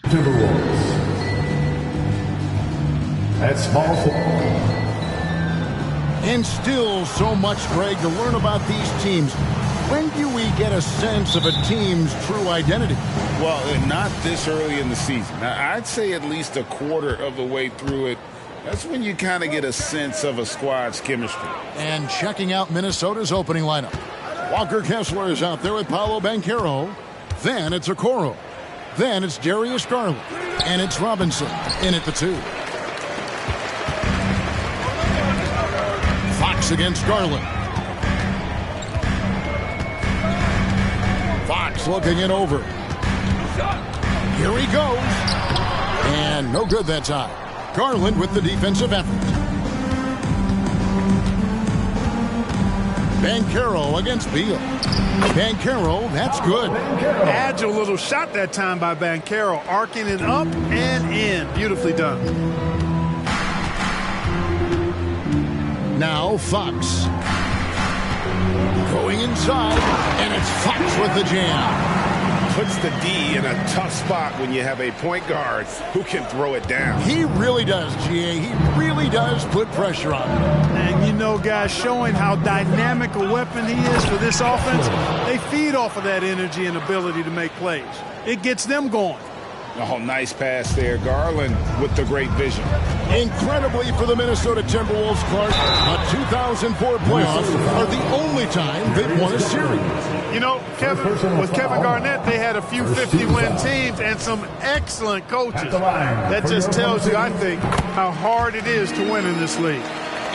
Timberwolves. At small forward. And still so much, Greg, to learn about these teams. When do we get a sense of a team's true identity? Well, not this early in the season. Now, I'd say at least a quarter of the way through it. That's when you kind of get a sense of a squad's chemistry. And checking out Minnesota's opening lineup. Walker Kessler is out there with Paolo Banchero. Then it's Okoro. Then it's Darius Garland. And it's Robinson in at the 2. Fox against Garland. Fox looking it over. Here he goes. And no good that time. Garland with the defensive effort. Banchero against Beal. Banchero, that's good. Agile little shot that time by Banchero. Arcing it up and in. Beautifully done. Now Fox. Going inside, and it's Fox with the jam. Puts the D in a tough spot when you have a point guard who can throw it down. He really does, GA. He really does put pressure on him. And you know, guys, showing how dynamic a weapon he is for this offense, they feed off of that energy and ability to make plays. It gets them going. Oh, nice pass there. Garland with the great vision. Incredibly for the Minnesota Timberwolves, Clark, the 2004 playoffs are the only time they've won a series. You know, with Kevin Garnett, they had a few 50-win teams and some excellent coaches. That just tells you, I think, how hard it is to win in this league.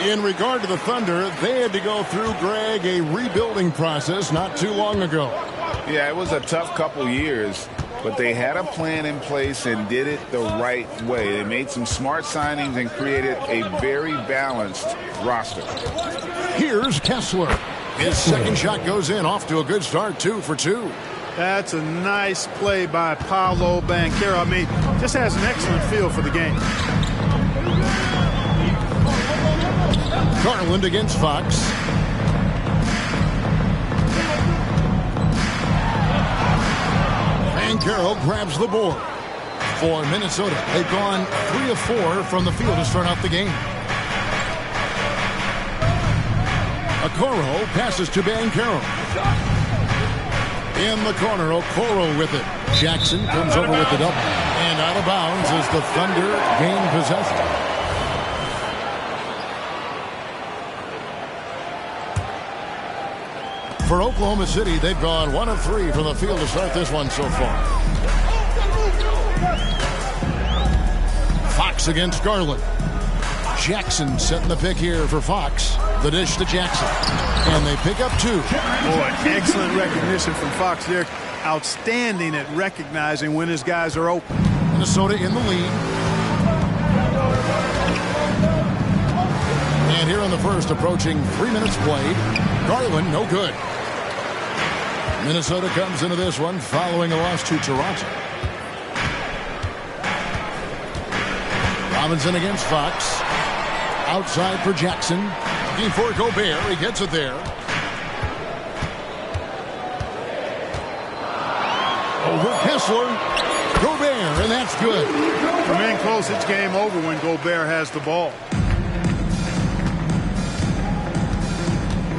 In regard to the Thunder, they had to go through, Greg, a rebuilding process not too long ago. Yeah, it was a tough couple years, but they had a plan in place and did it the right way. They made some smart signings and created a very balanced roster. Here's Kessler. His second shot goes in, off to a good start, 2 for 2. That's a nice play by Paolo Banchero. I mean, just has an excellent feel for the game. Garland against Fox. Banchero grabs the board. For Minnesota, they've gone 3 of 4 from the field to start out the game. Okoro passes to Banchero. In the corner, Okoro with it. Jackson comes over with the double. And out of bounds as the Thunder gain possession. For Oklahoma City, they've gone 1 of 3 from the field to start this one so far. Fox against Garland. Jackson setting the pick here for Fox. The dish to Jackson. And they pick up 2. Boy, excellent recognition from Fox there. Outstanding at recognizing when his guys are open. Minnesota in the lead. And here in the first, approaching 3 minutes played. Garland, no good. Minnesota comes into this one following a loss to Toronto. Robinson against Fox. Outside for Jackson. Looking for Gobert. He gets it there. Over Kessler. Gobert, and that's good. From in close, it's game over when Gobert has the ball.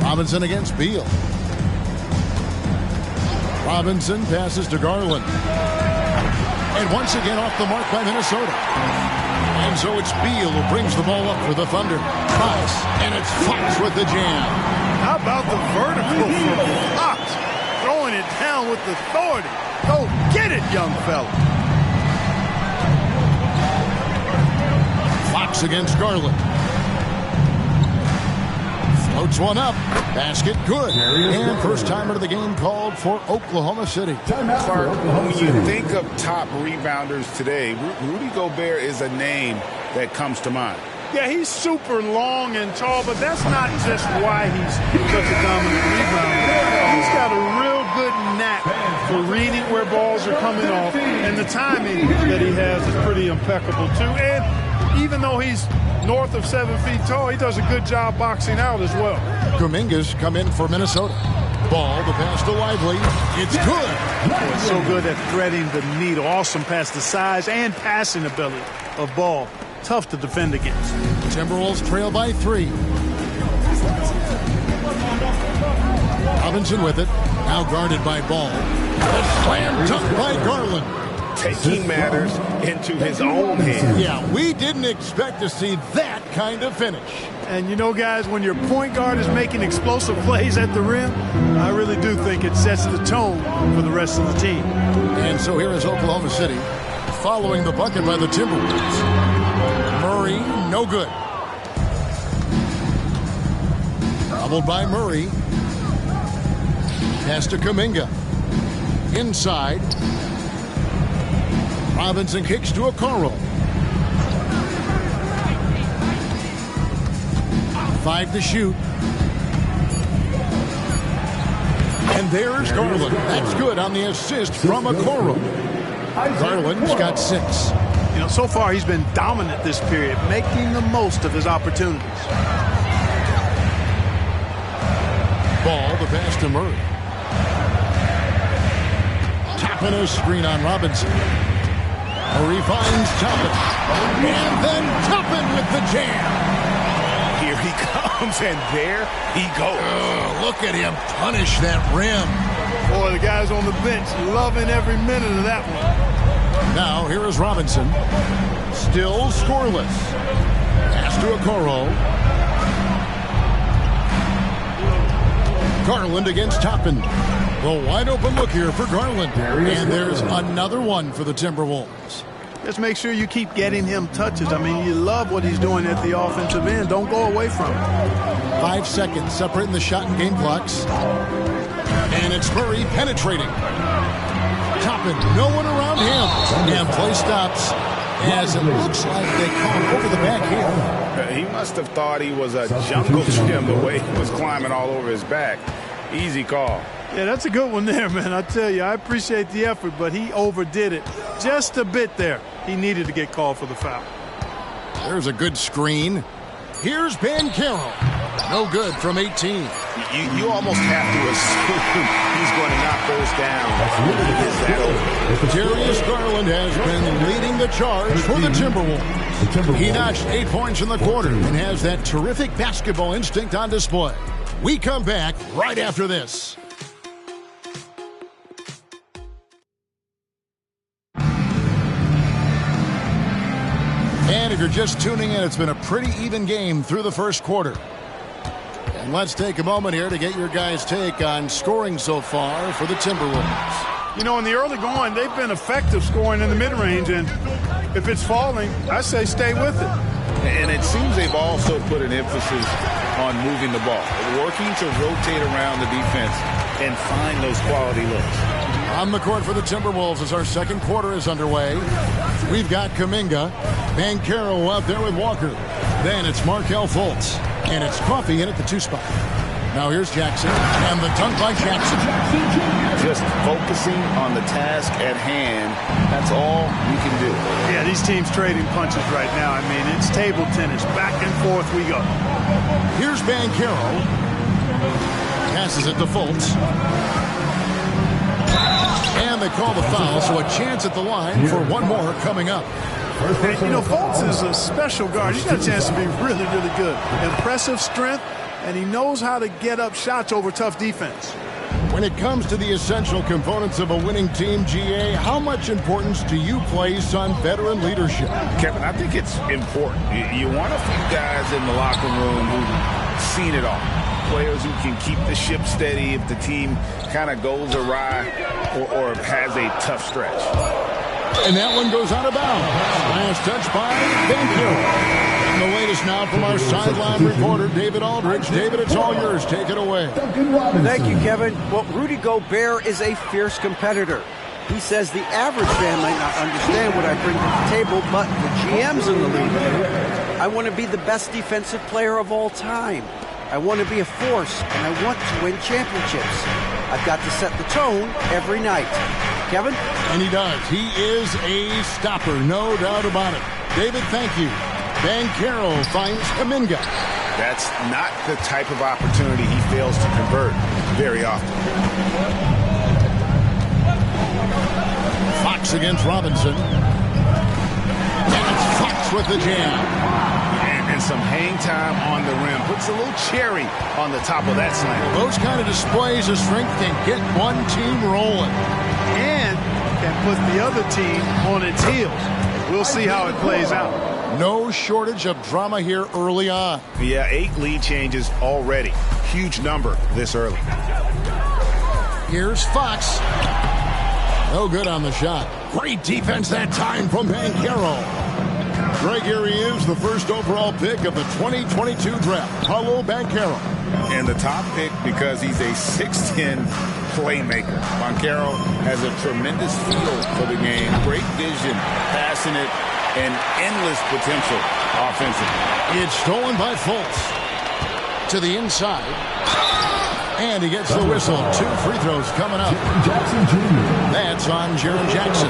Robinson against Beal. Robinson passes to Garland. And once again off the mark by Minnesota. And so it's Beal who brings the ball up for the Thunder. Fox, and it's Fox with the jam. How about the vertical from Fox? Throwing it down with authority. Go get it, young fella. Fox against Garland. Floats one up. Basket good. And first timer of the game called for Oklahoma City. Clark, when you think of top rebounders today, Rudy Gobert is a name that comes to mind. Yeah, he's super long and tall, but that's not just why he's such a dominant rebounder. He's got a real good knack for reading where balls are coming off, and the timing that he has is pretty impeccable too. And even though he's north of 7 feet tall, he does a good job boxing out as well. Kuminga's come in for Minnesota. Ball, the pass to Lively. It's good. Boy, so good at threading the needle. Awesome pass, the size and passing ability of Ball. Tough to defend against. Timberwolves trail by 3. Robinson with it. Now guarded by Ball. A slam dunk by Garland. Taking matters into his own hands. Yeah, we didn't expect to see that kind of finish. And you know, guys, when your point guard is making explosive plays at the rim, I really do think it sets the tone for the rest of the team. And so here is Oklahoma City following the bucket by the Timberwolves. Murray, no good. Doubled by Murray. Pass to Kuminga. Inside. Robinson kicks to Okoro. 5 to shoot. And there's Garland. That's good on the assist from Okoro. Garland's got 6. You know, so far he's been dominant this period, making the most of his opportunities. Ball, the pass to Murray. Tapping a screen on Robinson. Murray finds Toppin. And then Toppin with the jam. Here he comes, and there he goes. Look at him punish that rim. Boy, the guys on the bench loving every minute of that one. Now, here is Robinson. Still scoreless. Pass to Okoro. Garland against Toppin. The wide open look here for Garland. And there's another one for the Timberwolves. Just make sure you keep getting him touches. I mean, you love what he's doing at the offensive end. Don't go away from it. 5 seconds separating the shot and game clocks. And it's Murray penetrating. Toppin, no one around him. And play stops as it looks like they caught over the back here. He must have thought he was a jungle gym the way he was climbing all over his back. Easy call. Yeah, that's a good one there, man. I tell you, I appreciate the effort, but he overdid it just a bit there. He needed to get called for the foul. There's a good screen. Here's Banchero. No good from 18. You almost have to assume he's going to knock those down. Darius Garland has been leading the charge for the Timberwolves. He notched 8 points in the quarter and has that terrific basketball instinct on display. We come back right after this. And if you're just tuning in, it's been a pretty even game through the first quarter. And let's take a moment here to get your guys' take on scoring so far for the Timberwolves. You know, in the early going, they've been effective scoring in the mid-range, and if it's falling, I say stay with it. And it seems they've also put an emphasis on moving the ball, working to rotate around the defense and find those quality looks. On the court for the Timberwolves as our second quarter is underway. We've got Kuminga, Banchero out there with Walker. Then it's Markelle Fultz, and it's Coffey in at the 2 spot. Now here's Jackson, and the dunk by Jackson. Just focusing on the task at hand, that's all you can do. Yeah, these teams trading punches right now. I mean, it's table tennis. Back and forth we go. Here's Banchero. Passes it to Fultz. And they call the foul, so a chance at the line for one more coming up. And, you know, Fultz is a special guard. He's got a chance to be really, really good. Impressive strength, and he knows how to get up shots over tough defense. When it comes to the essential components of a winning team, GA, how much importance do you place on veteran leadership? Kevin, I think it's important. You want a few guys in the locker room who've seen it all. Players who can keep the ship steady if the team kind of goes awry or has a tough stretch. And that one goes out of bounds. Last touch by Banchero. And the latest now from our sideline reporter, David Aldridge. David, it's all yours. Take it away. Thank you, Kevin. Well, Rudy Gobert is a fierce competitor. He says the average fan might not understand what I bring to the table, but the GMs in the league do. I want to be the best defensive player of all time. I want to be a force, and I want to win championships. I've got to set the tone every night. Kevin? And he does. He is a stopper, no doubt about it. David, thank you. Banchero finds Kuminga. That's not the type of opportunity he fails to convert very often. Fox against Robinson. And it's Fox with the jam. And some hang time on the rim. Puts a little cherry on the top of that slam. Those kind of displays of strength can get one team rolling. And can put the other team on its heels. We'll see how it plays out. No shortage of drama here early on. Yeah, 8 lead changes already. Huge number this early. Here's Fox. No good on the shot. Great defense that time from Banchero. Greg, here he is, the first overall pick of the 2022 draft, Paolo Banchero. And the top pick because he's a 6'10 playmaker. Banchero has a tremendous feel for the game, great vision, passing it, and endless potential offensively. It's stolen by Fultz. To the inside. And he gets the whistle. 2 free throws coming up. Jackson Jr. That's on Jaren Jackson.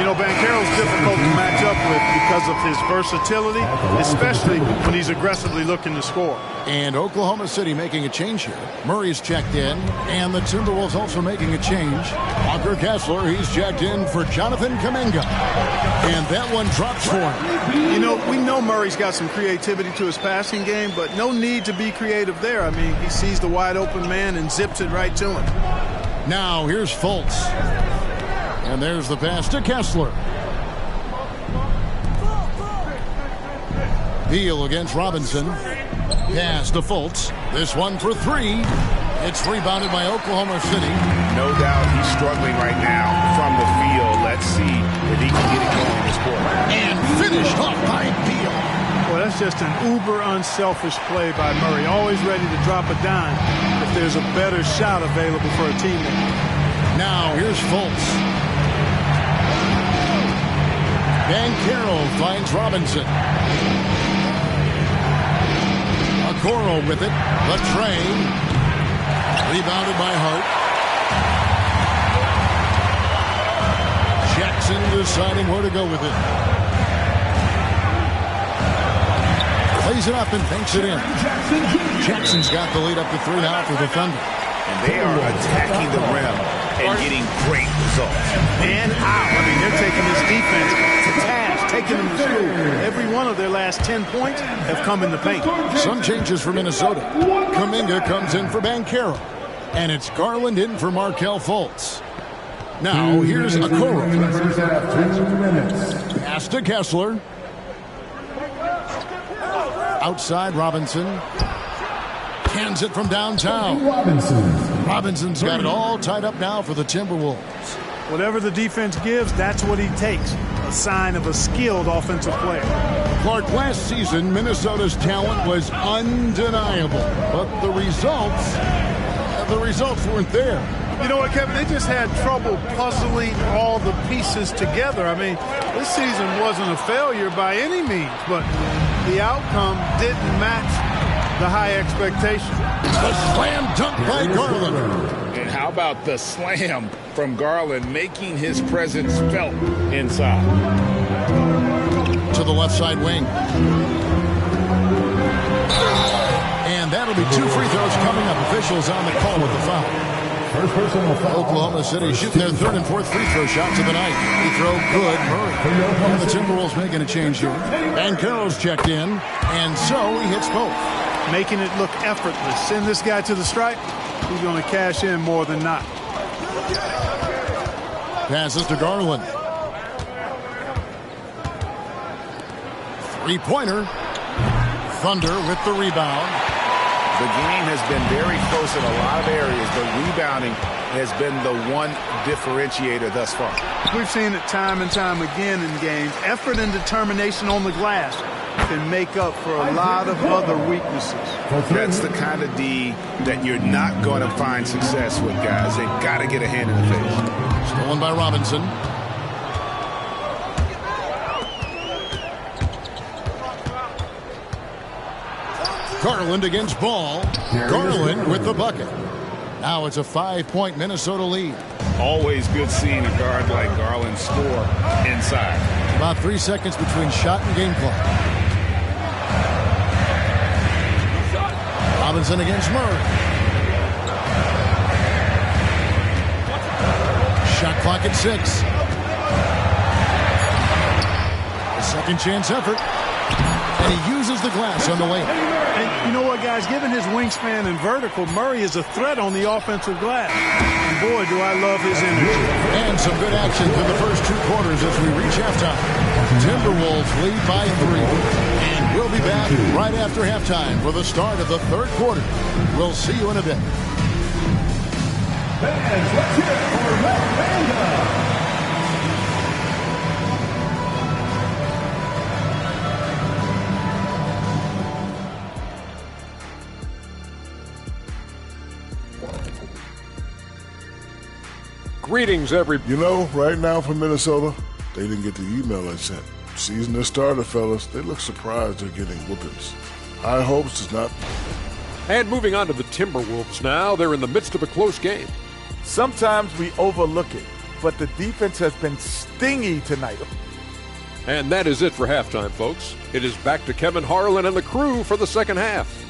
You know, Banchero's difficult to match up with because of his versatility, especially when he's aggressively looking to score. And Oklahoma City making a change here. Murray's checked in, and the Timberwolves also making a change. Walker Kessler, he's checked in for Jonathan Kuminga. And that one drops for him. You know, we know Murray's got some creativity to his passing game, but no need to be creative there. I mean, he sees the wide open man and zips it right to him. Now here's Fultz. And there's the pass to Kessler. Beal against Robinson. Pass to Fultz. This one for 3. It's rebounded by Oklahoma City. No doubt he's struggling right now from the field. Let's see if he can get it going this quarter. And finished off by Beal. Well, that's just an uber unselfish play by Murray. Always ready to drop a dime if there's a better shot available for a teammate. Now here's Fultz. Banchero finds Robinson. Okoro with it. The train. Rebounded by Hart. Jackson deciding where to go with it. Plays it up and banks it in. Jackson's got the lead up to 3 now for the Thunder. And they are attacking the rim and getting great results. And out. I mean, they're taking this defense to task, taking them to school. Every one of their last 10 points have come in the paint. Some changes for Minnesota. Kuminga comes in for Banchero. And it's Garland in for Markelle Fultz. Now, here's Okoro. Pass to Kessler. Outside, Robinson. Cans it from downtown. Robinson's got it all tied up now for the Timberwolves. Whatever the defense gives, that's what he takes. A sign of a skilled offensive player. Clark, last season, Minnesota's talent was undeniable. But the results weren't there. You know what, Kevin? They just had trouble puzzling all the pieces together. I mean, this season wasn't a failure by any means, but the outcome didn't match the high expectation. The slam dunk by Garland. And how about the slam from Garland, making his presence felt inside. To the left side wing. And that'll be 2 free throws coming up. Officials on the call with the foul. First personal foul. Oklahoma City shooting their 3rd and 4th free throw shots of the night. Free throw good. Murray. And the Timberwolves making a change here. Banchero's checked in, and so he hits both. Making it look effortless. Send this guy to the stripe. He's going to cash in more than not. Passes to Garland. 3-pointer. Thunder with the rebound. The game has been very close in a lot of areas, but rebounding has been the one differentiator thus far. We've seen it time and time again in games. Effort and determination on the glass can make up for a lot of other weaknesses. That's the kind of D that you're not going to find success with, guys. They've got to get a hand in the face. Stolen by Robinson. Garland against Ball. Garland with the bucket. Now it's a 5-point Minnesota lead. Always good seeing a guard like Garland score inside. About 3 seconds between shot and game clock. Robinson against Murray. Shot clock at 6. A second chance effort. And he uses the glass on the way. And you know what, guys? Given his wingspan and vertical, Murray is a threat on the offensive glass. And boy, do I love his energy. And some good action through the first 2 quarters as we reach halftime. Timberwolves lead by 3. And we'll be back right after halftime for the start of the 3rd quarter. We'll see you in a bit. Fans, let's hear it for Matt Banda. Greetings, You know, right now from Minnesota, they didn't get the email I sent. Season has started, fellas. They look surprised they're getting whoopings. High hopes does not... And moving on to the Timberwolves now. They're in the midst of a close game. Sometimes we overlook it, but the defense has been stingy tonight. And that is it for halftime, folks. It is back to Kevin Harlan and the crew for the second half.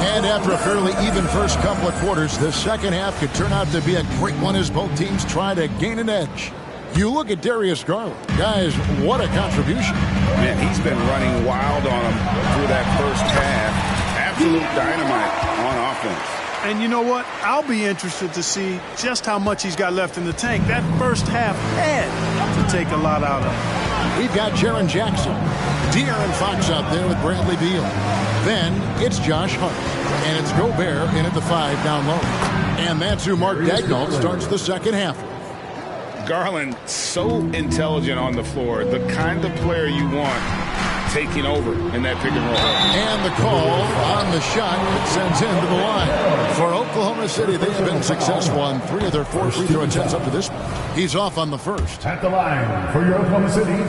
And after a fairly even first couple of quarters, the second half could turn out to be a great one as both teams try to gain an edge. You look at Darius Garland. Guys, what a contribution. Man, he's been running wild on him through that first half. Absolute dynamite on offense. And you know what? I'll be interested to see just how much he's got left in the tank. That first half had to take a lot out of him. We've got Jaren Jackson, De'Aaron Fox out there with Bradley Beal. Then it's Josh Hart, and it's Gobert in at the 5 down low. And that's who Mark Daigneault starts the second half. Garland, so intelligent on the floor, the kind of player you want taking over in that pick and roll. And the call on the shot that sends him to the line. For Oklahoma City, they've been successful on 3 of their 4 free throw attempts up to this point. He's off on the first. At the line for your Oklahoma City's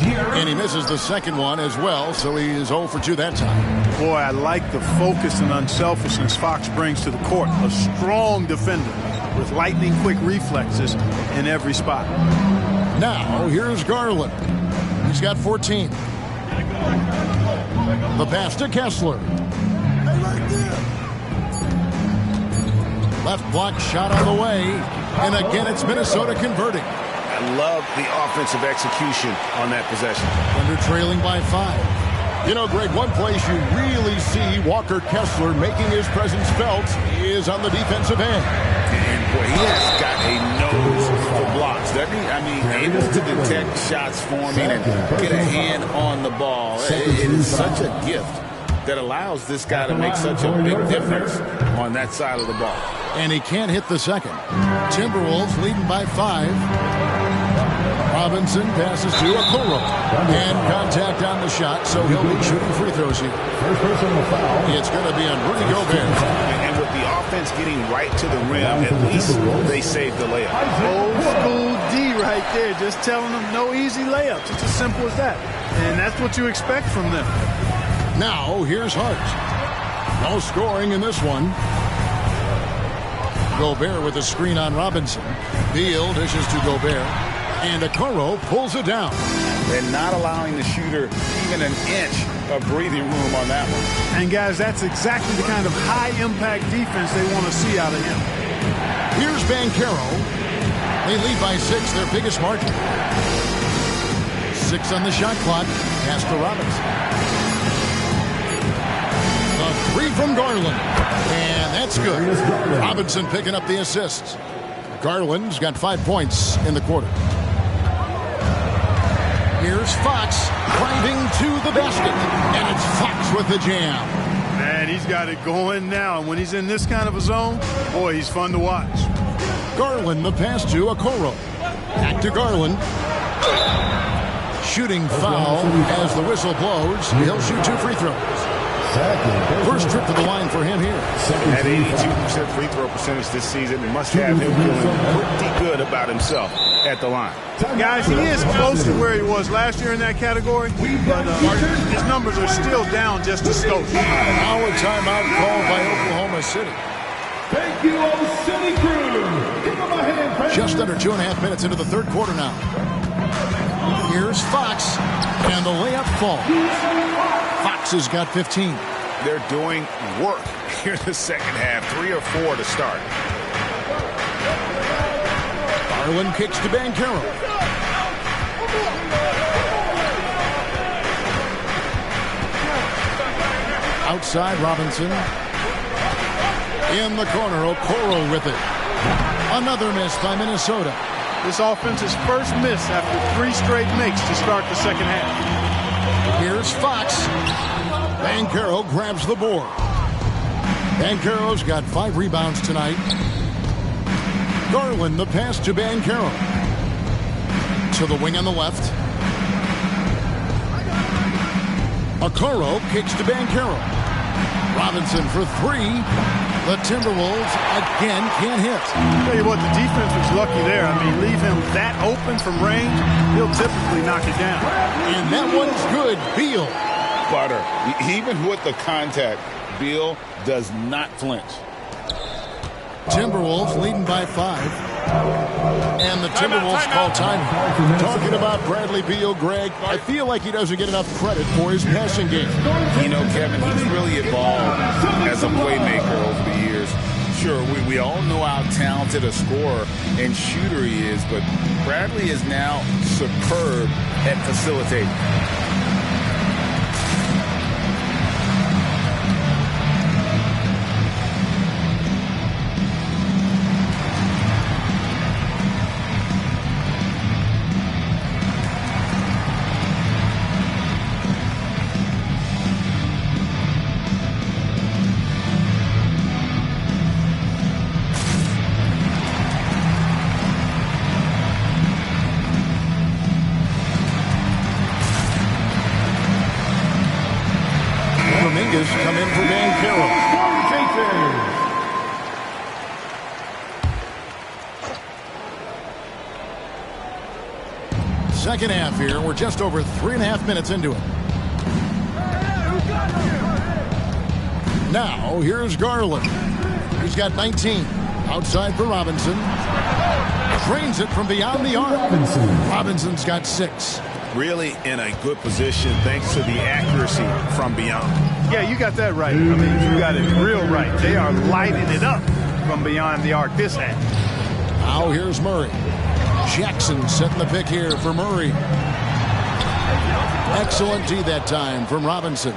And he misses the second one as well, so he is 0 for 2 that time. Boy, I like the focus and unselfishness Fox brings to the court. A strong defender with lightning-quick reflexes in every spot. Now, here's Garland. He's got 14. The pass to Kessler. Left block shot on the way. And again, it's Minnesota converting. I love the offensive execution on that possession. Thunder trailing by 5. You know, Greg, one place you really see Walker Kessler making his presence felt is on the defensive end. And boy, he has got a nose for blocks, doesn't he? I mean, able to detect shots forming and get a hand on the ball. It is such a gift that allows this guy to make such a big difference on that side of the ball. And he can't hit the second. Timberwolves leading by 5. Robinson passes to Okoro. And contact on the shot, so he'll be shooting free throws here. first personal foul. It's going to be on Rudy Gobert. And with the offense getting right to the rim, at least they saved the layup. Old school D right there, just telling them no easy layups. It's as simple as that. And that's what you expect from them. Now, here's Hart. No scoring in this one. Gobert with a screen on Robinson. Beal dishes to Gobert. And Okoro pulls it down. And not allowing the shooter even an inch of breathing room on that one. And, guys, that's exactly the kind of high-impact defense they want to see out of him. Here's Banchero. They lead by 6, their biggest margin. 6 on the shot clock. Pass to Robinson. The 3 from Garland. And that's good. Robinson picking up the assist. Garland's got 5 points in the quarter. Here's Fox driving to the basket. And it's Fox with the jam. Man, he's got it going now. And when he's in this kind of a zone, boy, he's fun to watch. Garland, the pass to Okoro. Back to Garland. Shooting foul as the whistle blows. He'll shoot 2 free throws. First trip to the line for him here. At 82% free throw percentage this season, must have him feeling pretty good about himself at the line. Guys, he is close to where he was last year in that category, but his numbers are still down just a skosh. Now a timeout called by Oklahoma City. Thank you, City Crew. Give him a hand, friends. Just under 2.5 minutes into the third quarter now. Here's Fox, and the layup falls. Fox has got 15. They're doing work here in the second half, 3 or 4 to start. Garland kicks to Banchero. Outside Robinson. In the corner, Okoro with it. Another miss by Minnesota. This offense's first miss after 3 straight makes to start the second half. Here's Fox. Banchero grabs the board. Banchero's got 5 rebounds tonight. Garland, the pass to Banchero. To the wing on the left. Okoro kicks to Banchero. Robinson for 3. The Timberwolves again can't hit. Tell you what, the defense was lucky there. I mean, leave him that open from range, he'll typically knock it down. And that one's good. Beal. Butter. Even with the contact, Beal does not flinch. Timberwolves leading by 5. And the Timberwolves call time. Talking about Bradley Beal, Greg, I feel like he doesn't get enough credit for his passing game. You know, Kevin, he's really evolved as a playmaker over the years. Sure, we all know how talented a scorer and shooter he is, but Bradley is now superb at facilitating. Come in for Banchero. Second half here. We're just over 3.5 minutes into it. Now, here's Garland. He's got 19. Outside for Robinson. Drains it from beyond the arc. Robinson's got 6. Really in a good position thanks to the accuracy from beyond. Yeah, you got that right. I mean, you got it real right. They are lighting it up from beyond the arc this half. Now here's Murray. Jackson setting the pick here for Murray. Excellent D that time from Robinson.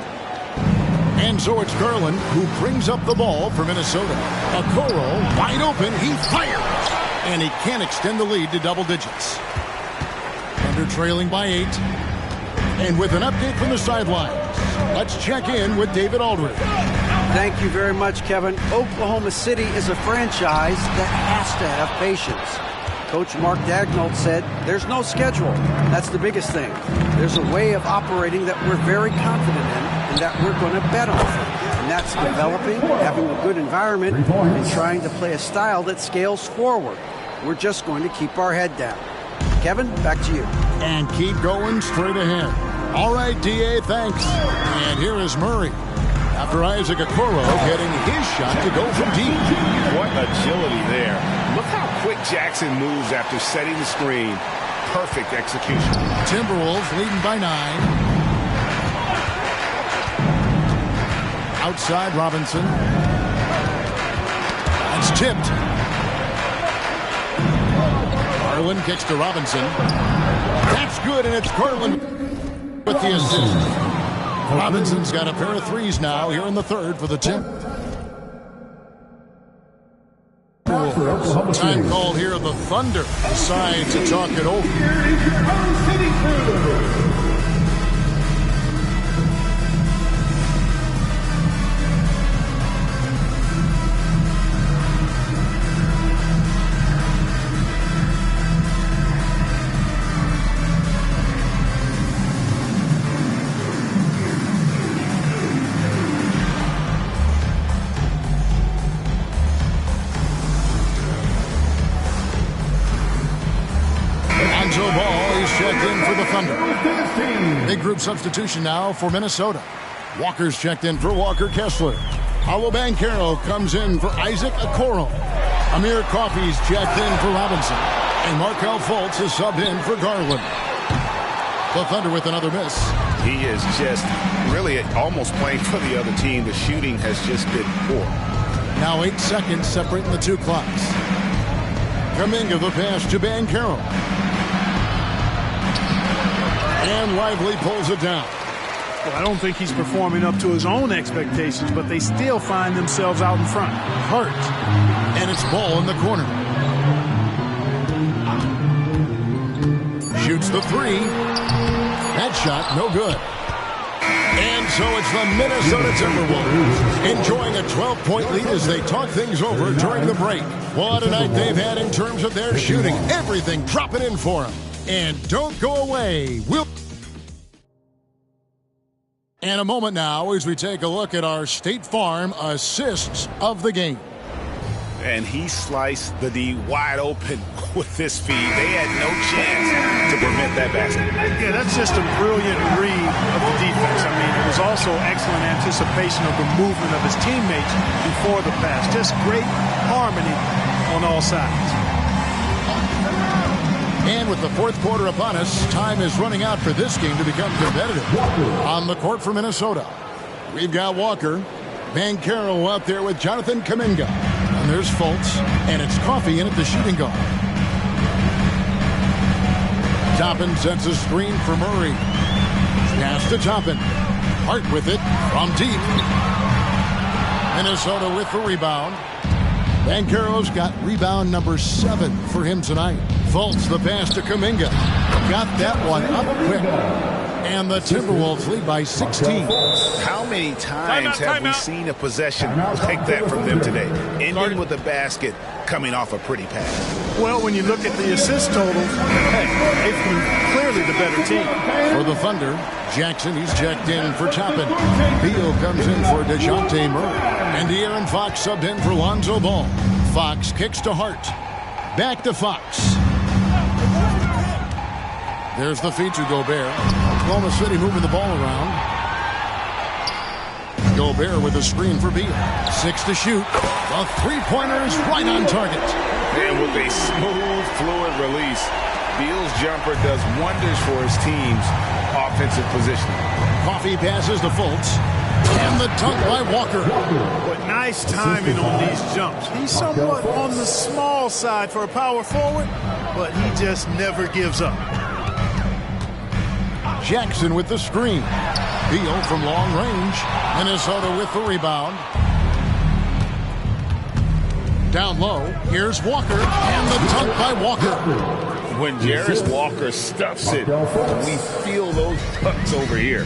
And so it's Garland who brings up the ball for Minnesota. Okoro wide open. He fires. And he can't extend the lead to double digits. Thunder trailing by 8. And with an update from the sidelines, let's check in with David Aldridge. Thank you very much, Kevin. Oklahoma City is a franchise that has to have patience. Coach Mark Daigneault said there's no schedule. That's the biggest thing. There's a way of operating that we're very confident in and that we're going to bet on. And that's developing, having a good environment, and trying to play a style that scales forward. We're just going to keep our head down. Kevin, back to you. And keep going straight ahead. All right, D.A., thanks. And here is Murray. After Isaac Okoro getting his shot to go from deep. What agility there. Look how quick Jackson moves after setting the screen. Perfect execution. Timberwolves leading by 9. Outside Robinson. That's tipped. Garland kicks to Robinson. That's good, and it's Garland with the assist. Robinson's got a pair of threes now here in the third for the Tim. Time called here. The Thunder decide to talk it over. Here is your own City Crew. Lonzo Ball, he's checked in for the Thunder. Big group substitution now for Minnesota. Walker's checked in for Walker Kessler. Paolo Banchero comes in for Isaac Okoro. Amir Coffey's checked in for Robinson. And Markelle Fultz is subbed in for Garland. The Thunder with another miss. He is just really almost playing for the other team. The shooting has just been poor. Now 8 seconds separating the two clocks. Kuminga the pass to Banchero. And Lively pulls it down. Well, I don't think he's performing up to his own expectations, but they still find themselves out in front. Hart. And it's Ball in the corner. Shoots the three. That shot, no good. And so it's the Minnesota Timberwolves enjoying a 12-point lead as they talk things over during the break. What a night they've had in terms of their shooting. Everything dropping in for them. And don't go away. And a moment now as we take a look at our State Farm assists of the game. And he sliced the D wide open with this feed. They had no chance to prevent that basket. Yeah, that's just a brilliant read of the defense. I mean, it was also excellent anticipation of the movement of his teammates before the pass. Just great harmony on all sides. And with the fourth quarter upon us, time is running out for this game to become competitive. On the court for Minnesota, we've got Walker. Banchero out there with Jonathan Kuminga. And there's Fultz. And it's Coffey in at the shooting guard. Toppin sets a screen for Murray. Pass to Toppin. Hart with it from deep. Minnesota with the rebound. Banchero's got rebound number 7 for him tonight. Fultz the pass to Kuminga. Got that one up quick. And the Timberwolves lead by 16. How many times have we seen a possession like that from them today? Ending with a basket, coming off a pretty pass. Well, when you look at the assist totals, hey, they've been clearly the better team. For the Thunder, Jackson, he's checked in for Toppin. Beal comes in for DeJounte Murray. And De'Aaron Fox subbed in for Lonzo Ball. Fox kicks to Hart. Back to Fox. There's the feed to Gobert. Oklahoma City moving the ball around. Gobert with a screen for Beal. 6 to shoot. The three-pointer is right on target. And with a smooth, fluid release, Beal's jumper does wonders for his team's offensive positioning. Coffey passes to Fultz. And the dunk by Walker. But nice timing on these jumps. He's somewhat on the small side for a power forward, but he just never gives up. Jackson with the screen. Beal from long range. Minnesota with the rebound. Down low. Here's Walker. And the dunk by Walker. When Jarris Walker stuffs it, we feel those dunks over here.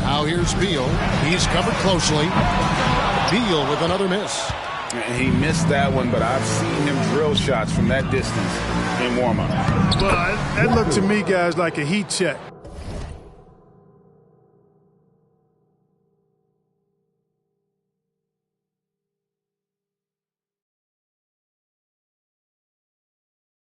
Now here's Beal. He's covered closely. Beal with another miss. He missed that one, but I've seen him drill shots from that distance in warm-up. Well, that looked to me, guys, like a heat check.